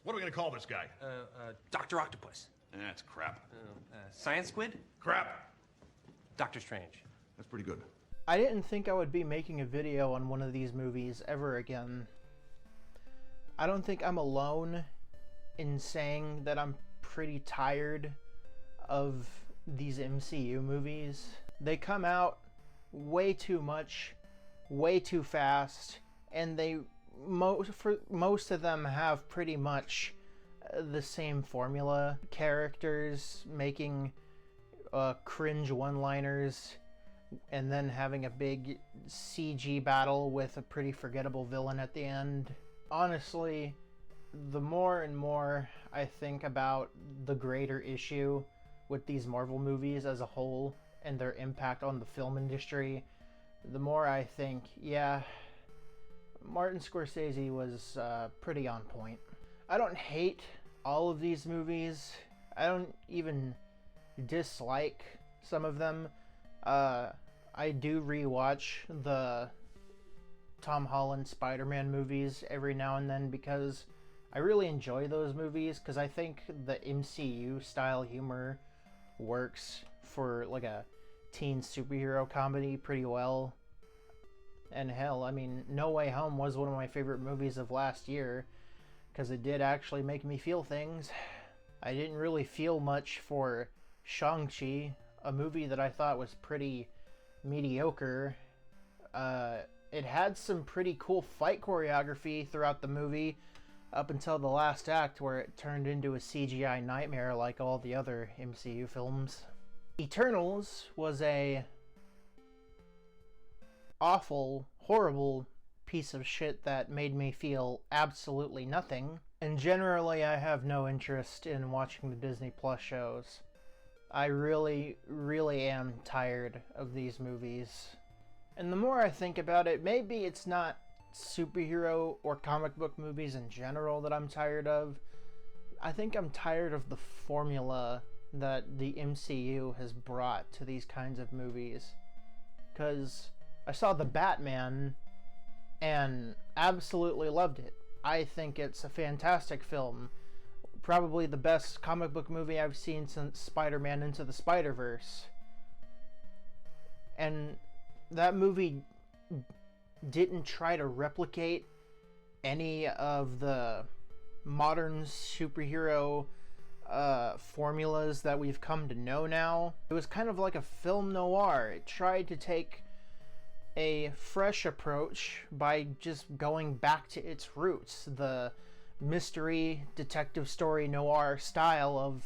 What are we gonna call this guy? Dr. Octopus. That's crap. Science Squid? Crap. Doctor Strange. That's pretty good. I didn't think I would be making a video on one of these movies ever again. I don't think I'm alone in saying that I'm pretty tired of these MCU movies. They come out way too much, way too fast, and most of them have pretty much the same formula. Characters making cringe one-liners and then having a big CG battle with a pretty forgettable villain at the end. Honestly, the more and more I think about the greater issue with these Marvel movies as a whole and their impact on the film industry, the more I think, yeah, Martin Scorsese was pretty on point. I don't hate all of these movies. I don't even dislike some of them. I do rewatch the Tom Holland Spider-Man movies every now and then because I really enjoy those movies, because I think the MCU style humor works for like a teen superhero comedy pretty well. And hell, I mean, No Way Home was one of my favorite movies of last year because it did actually make me feel things. I didn't really feel much for Shang-Chi, a movie that I thought was pretty mediocre. It had some pretty cool fight choreography throughout the movie up until the last act, where it turned into a CGI nightmare like all the other MCU films. Eternals was a awful, horrible piece of shit that made me feel absolutely nothing. And generally, I have no interest in watching the Disney Plus shows. I really, really am tired of these movies. And the more I think about it, maybe it's not superhero or comic book movies in general that I'm tired of. I think I'm tired of the formula that the MCU has brought to these kinds of movies. Because I saw The Batman and absolutely loved it. I think it's a fantastic film. Probably the best comic book movie I've seen since Spider-Man Into the Spider-Verse. And that movie didn't try to replicate any of the modern superhero formulas that we've come to know now. It was kind of like a film noir. It tried to take a fresh approach by just going back to its roots, the mystery detective story noir style of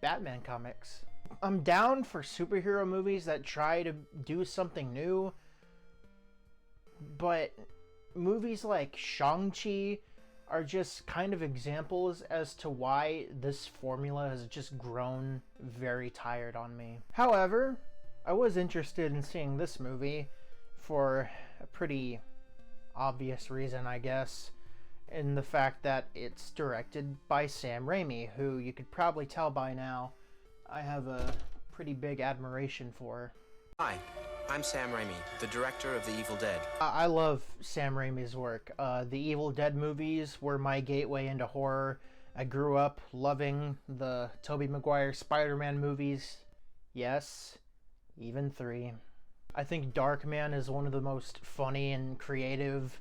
Batman comics. I'm down for superhero movies that try to do something new, but movies like Shang-Chi are just kind of examples as to why this formula has just grown very tired on me. However, I was interested in seeing this movie for a pretty obvious reason, I guess, in the fact that it's directed by Sam Raimi, who you could probably tell by now I have a pretty big admiration for. Hi, I'm Sam Raimi, the director of The Evil Dead. I love Sam Raimi's work. The Evil Dead movies were my gateway into horror. I grew up loving the Tobey Maguire Spider-Man movies. Yes, even 3. I think Darkman is one of the most funny and creative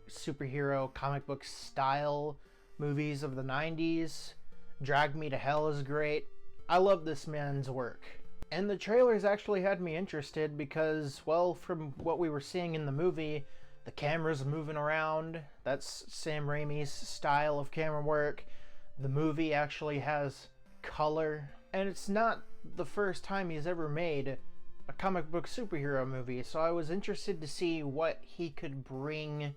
superhero comic book style movies of the 90s. Drag Me to Hell is great. I love this man's work. And the trailers actually had me interested because, well, from what we were seeing in the movie, the camera's moving around. That's Sam Raimi's style of camera work. The movie actually has color. And it's not the first time he's ever made a comic book superhero movie, so I was interested to see what he could bring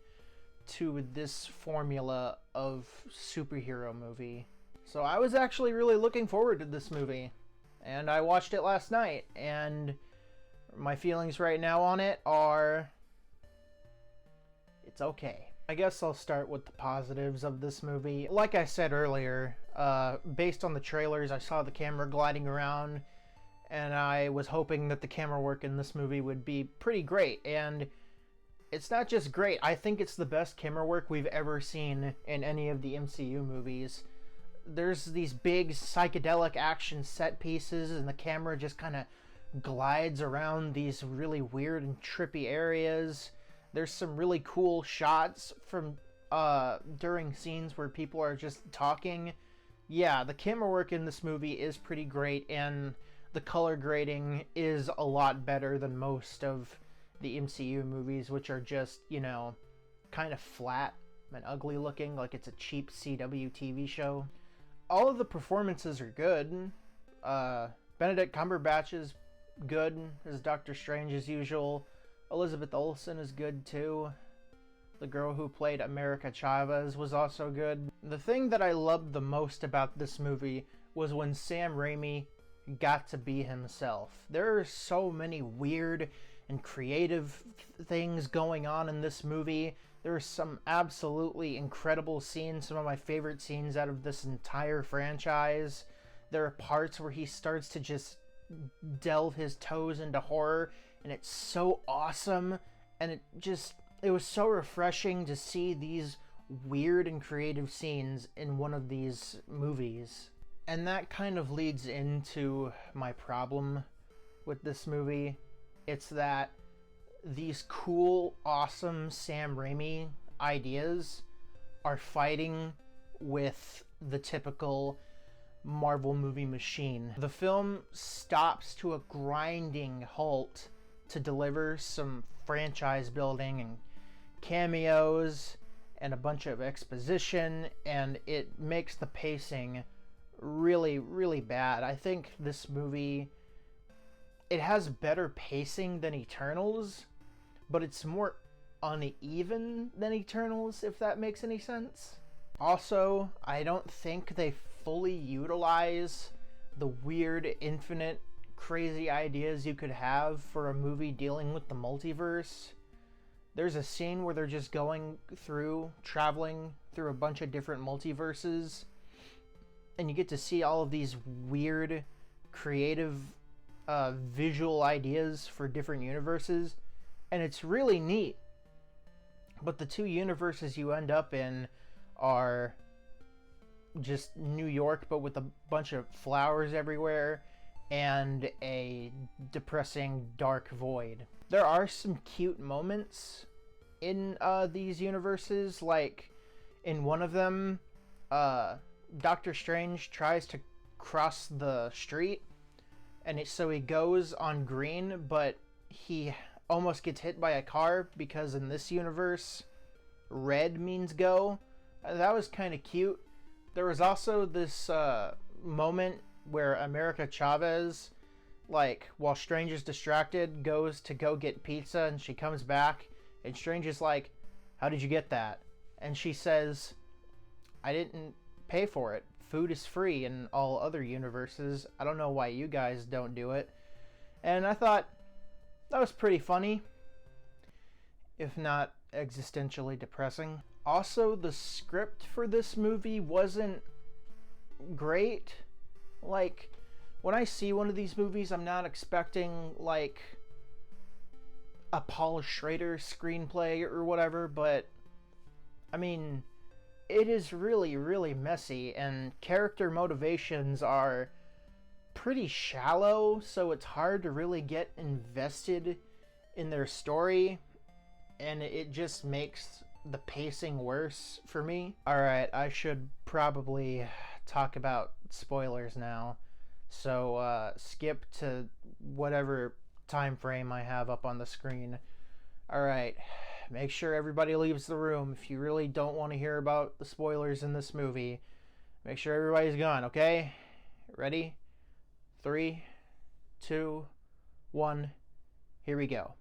to this formula of superhero movie. So I was actually really looking forward to this movie, and I watched it last night, and my feelings right now on it are, it's okay. I guess I'll start with the positives of this movie. Like I said earlier, based on the trailers, I saw the camera gliding around, and I was hoping that the camera work in this movie would be pretty great, and It's not just great, I think it's the best camera work we've ever seen in any of the MCU movies. There's these big psychedelic action set pieces, and the camera just kind of glides around these really weird and trippy areas. There's some really cool shots from during scenes where people are just talking. Yeah, the camera work in this movie is pretty great, and the color grading is a lot better than most of the MCU movies, which are just, you know, kind of flat and ugly looking, like it's a cheap CW TV show. All of the performances are good. Benedict Cumberbatch is good as Doctor Strange as usual. Elizabeth Olsen is good too. The girl who played America Chavez was also good. The thing that I loved the most about this movie was when Sam Raimi got to be himself. There are so many weird and creative things going on in this movie. There are some absolutely incredible scenes, some of my favorite scenes out of this entire franchise. There are parts where he starts to just delve his toes into horror, and it's so awesome, and it was so refreshing to see these weird and creative scenes in one of these movies. And that kind of leads into my problem with this movie. It's that these cool, awesome Sam Raimi ideas are fighting with the typical Marvel movie machine. The film stops to a grinding halt to deliver some franchise building and cameos and a bunch of exposition, and it makes the pacing really, really bad. I think this movie, it has better pacing than Eternals, but it's more uneven than Eternals, if that makes any sense. Also, I don't think they fully utilize the weird, infinite, crazy ideas you could have for a movie dealing with the multiverse. There's a scene where they're just traveling through a bunch of different multiverses, and you get to see all of these weird, creative, visual ideas for different universes, and it's really neat. But the two universes you end up in are just New York, but with a bunch of flowers everywhere, and a depressing dark void. There are some cute moments in these universes, like in one of them, Doctor Strange tries to cross the street, and so he goes on green, but he almost gets hit by a car because in this universe, red means go. That was kind of cute. There was also this moment where America Chavez, like, while Strange is distracted, goes to go get pizza, and she comes back, and Strange is like, "How did you get that?" And she says, "I didn't pay for it. Food is free in all other universes. I don't know why you guys don't do it." And I thought that was pretty funny, if not existentially depressing. Also, the script for this movie wasn't great. Like, when I see one of these movies, I'm not expecting, like, a Paul Schrader screenplay or whatever, but, I mean, it is really, really messy, and character motivations are pretty shallow, so it's hard to really get invested in their story, and it just makes the pacing worse for me. Alright, I should probably talk about spoilers now, so skip to whatever time frame I have up on the screen. Alright, make sure everybody leaves the room if you really don't want to hear about the spoilers in this movie. Make sure everybody's gone, okay? Ready? 3, 2, 1, here we go.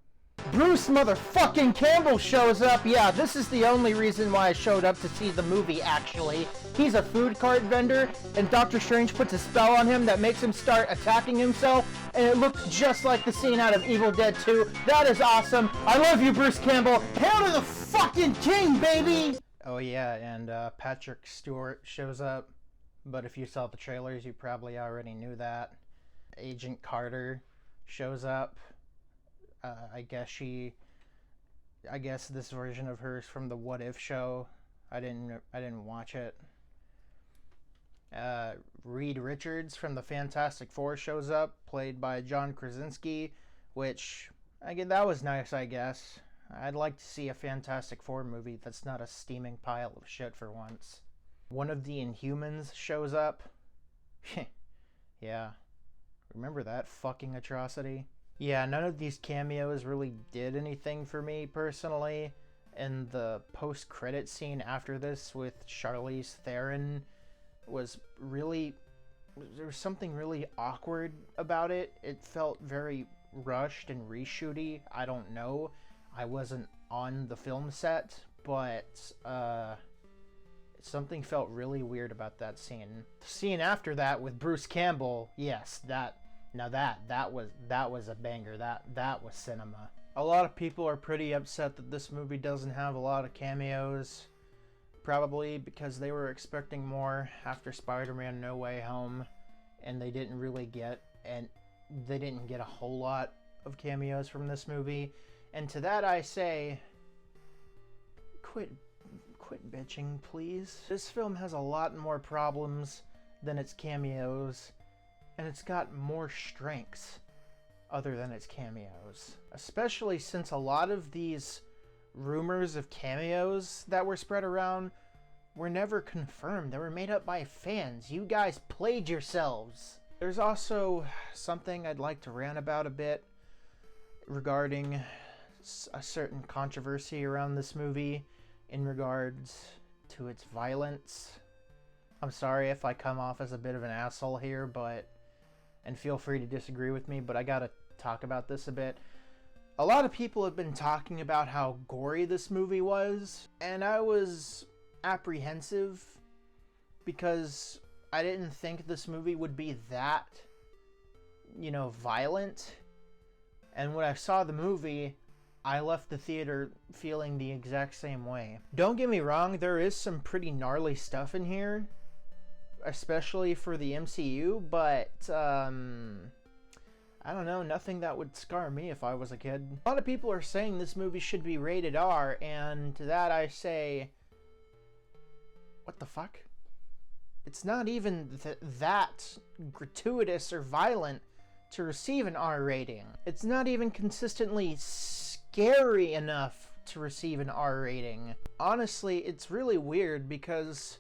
Bruce motherfucking Campbell shows up. Yeah, this is the only reason why I showed up to see the movie, actually. He's a food cart vendor, and Doctor Strange puts a spell on him that makes him start attacking himself, and it looks just like the scene out of Evil Dead 2. That is awesome. I love you, Bruce Campbell. Hail to the fucking king, baby! Oh yeah, and Patrick Stewart shows up. But if you saw the trailers, you probably already knew that. Agent Carter shows up. I guess she I guess this version of hers from the What If show. I didn't watch it. Reed Richards from the Fantastic Four shows up, played by John Krasinski, which, again, that was nice, I guess. I'd like to see a Fantastic Four movie that's not a steaming pile of shit for once. One of the Inhumans shows up. Yeah. Remember that fucking atrocity? Yeah, none of these cameos really did anything for me personally. And the post-credit scene after this with Charlize Theron was really... there was something really awkward about it. It felt very rushed and reshooty. I don't know. I wasn't on the film set, but something felt really weird about that scene. The scene after that with Bruce Campbell, yes, that was a banger. That was cinema. A lot of people are pretty upset that this movie doesn't have a lot of cameos, probably because they were expecting more after Spider-Man No Way Home, and they didn't get a whole lot of cameos from this movie. And to that I say, quit bitching, please. This film has a lot more problems than its cameos, and it's got more strengths other than its cameos. Especially since a lot of these rumors of cameos that were spread around were never confirmed. They were made up by fans. You guys played yourselves. There's also something I'd like to rant about a bit regarding a certain controversy around this movie in regards to its violence. I'm sorry if I come off as a bit of an asshole here, and feel free to disagree with me, but I gotta talk about this a bit. A lot of people have been talking about how gory this movie was, and I was apprehensive because I didn't think this movie would be that, violent. And when I saw the movie, I left the theater feeling the exact same way. Don't get me wrong, there is some pretty gnarly stuff in here, especially for the MCU, but I don't know, nothing that would scar me if I was a kid. A lot of people are saying this movie should be rated R, and to that I say, what the fuck? It's not even that gratuitous or violent to receive an R rating. It's not even consistently scary enough to receive an R rating. Honestly, it's really weird because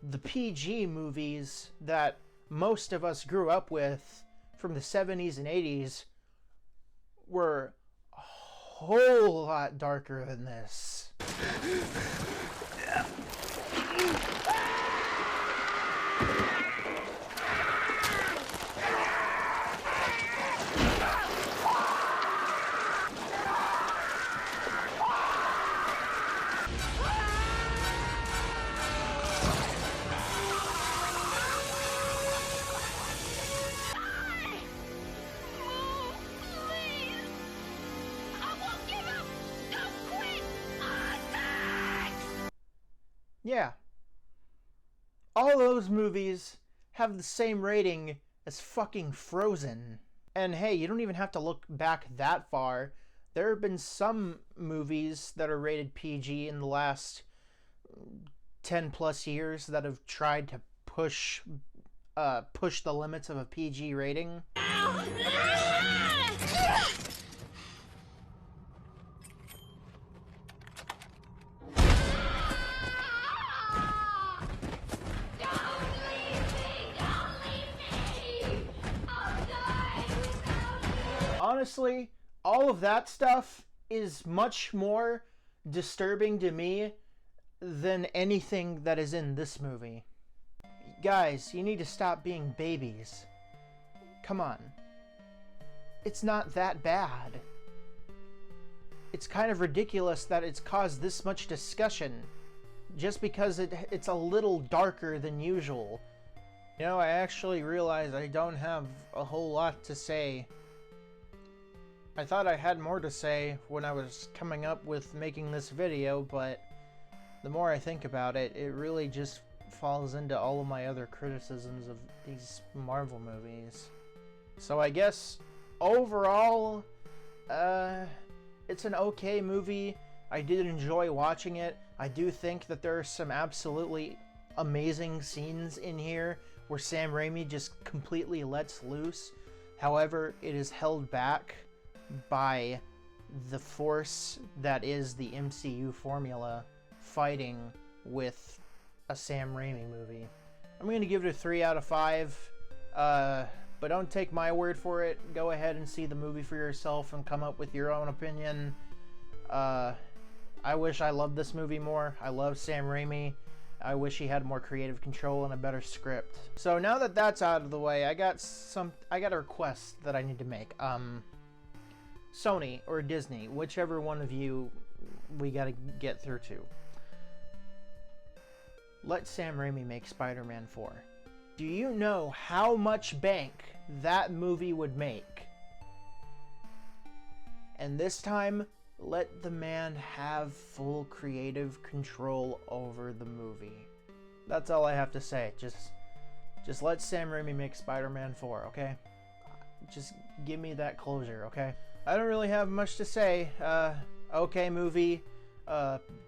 the PG movies that most of us grew up with from the 70s and 80s were a whole lot darker than this. Yeah. All those movies have the same rating as fucking Frozen. And hey, you don't even have to look back that far. There have been some movies that are rated PG in the last 10 plus years that have tried to push the limits of a PG rating. Honestly, all of that stuff is much more disturbing to me than anything that is in this movie. Guys, you need to stop being babies. Come on. It's not that bad. It's kind of ridiculous that it's caused this much discussion just because it's a little darker than usual. I actually realize I don't have a whole lot to say. I thought I had more to say when I was coming up with making this video, but the more I think about it, it really just falls into all of my other criticisms of these Marvel movies. So I guess, overall, it's an okay movie. I did enjoy watching it. I do think that there are some absolutely amazing scenes in here where Sam Raimi just completely lets loose. However, it is held back by the force that is the MCU formula fighting with a Sam Raimi movie. I'm going to give it a 3 out of 5. But don't take my word for it. Go ahead and see the movie for yourself and come up with your own opinion. I wish I loved this movie more. I love Sam Raimi. I wish he had more creative control and a better script. So now that that's out of the way, I got a request that I need to make. Sony or Disney, whichever one of you we gotta get through to. Let Sam Raimi make Spider-Man 4. Do you know how much bank that movie would make? And this time, let the man have full creative control over the movie. That's all I have to say. Just let Sam Raimi make Spider-Man 4, okay? Just give me that closure, okay? I don't really have much to say. Okay movie.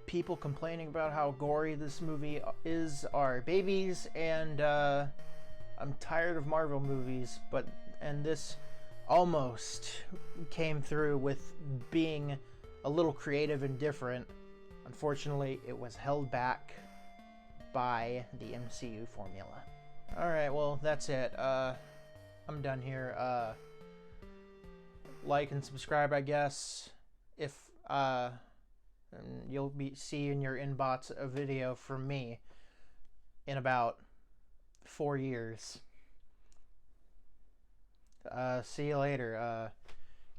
People complaining about how gory this movie is are babies, and I'm tired of Marvel movies, and this almost came through with being a little creative and different. Unfortunately, it was held back by the MCU formula. Alright, well, that's it. I'm done here. Like and subscribe, I guess. If, you'll see in your inbox a video from me in about 4 years. See you later.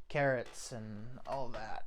Carrots and all that.